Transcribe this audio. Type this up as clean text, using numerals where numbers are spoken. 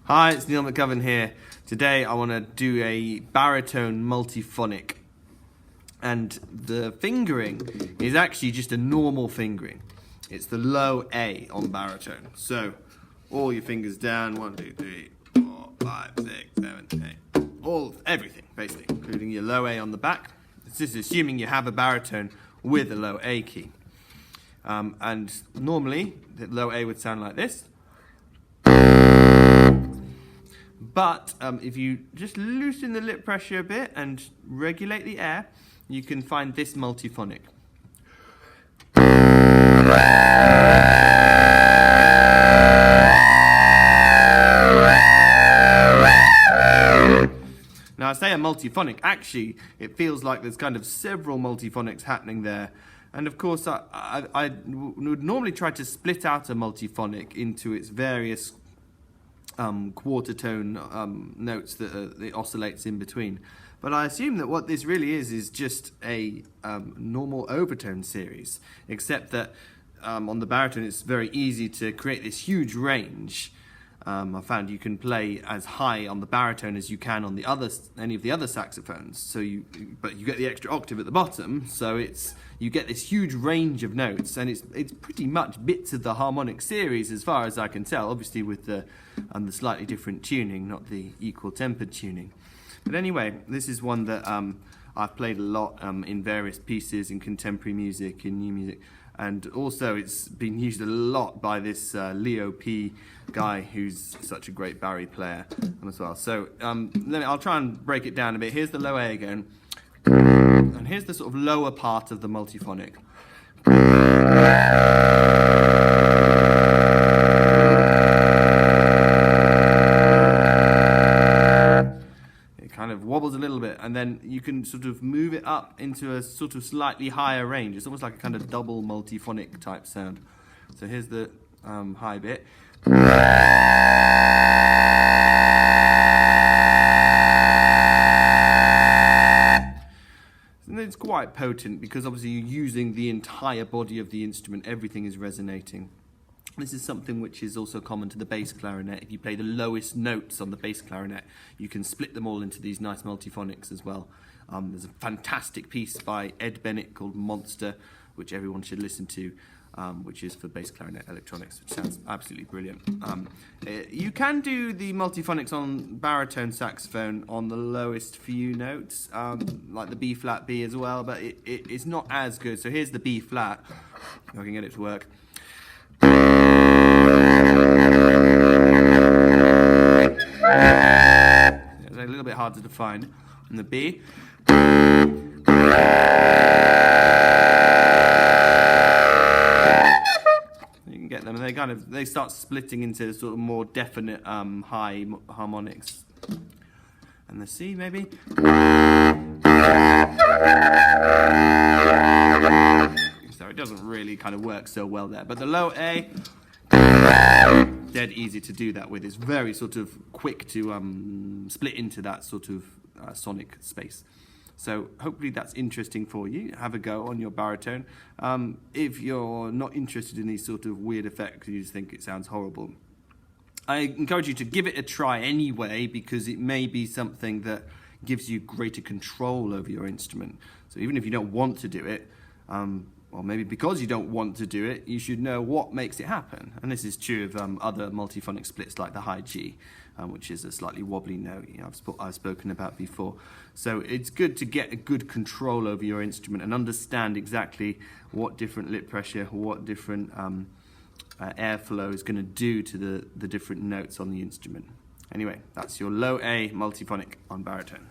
Hi, it's Neil McGovern here. Today I want to do a baritone multiphonic, and the fingering is actually just a normal fingering. It's the low A on baritone. So all your fingers down, 1, 2, 3, 4, 5, 6, 7, 8, everything basically, including your low A on the back. This is assuming you have a baritone with a low A key. And normally the low A would sound like this. But if you just loosen the lip pressure a bit and regulate the air, you can find this multiphonic. Now I say a multiphonic, actually it feels like there's kind of several multiphonics happening there. And of course I would normally try to split out a multiphonic into its various quarter tone notes that it oscillates in between. But I assume that what this really is just a normal overtone series, except that on the baritone it's very easy to create this huge range. I found you can play as high on the baritone as you can on any of the other saxophones. But you get the extra octave at the bottom, so you get this huge range of notes, and it's pretty much bits of the harmonic series as far as I can tell. Obviously with the slightly different tuning, not the equal tempered tuning. But anyway, this is one that I've played a lot in various pieces in contemporary music, in new music. And also it's been used a lot by this Leo P guy who's such a great Barry player as well. So I'll try and break it down a bit. Here's the low A again. And here's the sort of lower part of the multiphonic. Kind of wobbles a little bit, and then you can sort of move it up into a sort of slightly higher range. It's almost like a kind of double multiphonic type sound. So here's the high bit. And it's quite potent because obviously you're using the entire body of the instrument. Everything is resonating. This is something which is also common to the bass clarinet. If you play the lowest notes on the bass clarinet, you can split them all into these nice multiphonics as well. There's a fantastic piece by Ed Bennett called Monster, which everyone should listen to, which is for bass clarinet electronics, which sounds absolutely brilliant. You can do the multiphonics on baritone saxophone on the lowest few notes, like the B flat B as well, but it's not as good. So here's the B flat, if I can get it to work. It's a little bit harder to find. And the B. You can get them, and they start splitting into sort of more definite high harmonics. And the C maybe. So it doesn't really kind of work so well there. But the low A, dead easy to do that with. It's very sort of quick to split into that sort of sonic space. So hopefully that's interesting for you. Have a go on your baritone. If you're not interested in these sort of weird effects, you just think it sounds horrible, I encourage you to give it a try anyway, because it may be something that gives you greater control over your instrument. So even if you don't want to do it, or maybe because you don't want to do it, you should know what makes it happen. And this is true of other multiphonic splits like the high G, which is a slightly wobbly note I've spoken about before. So it's good to get a good control over your instrument and understand exactly what different lip pressure, what different airflow is going to do to the different notes on the instrument. Anyway, that's your low A multiphonic on baritone.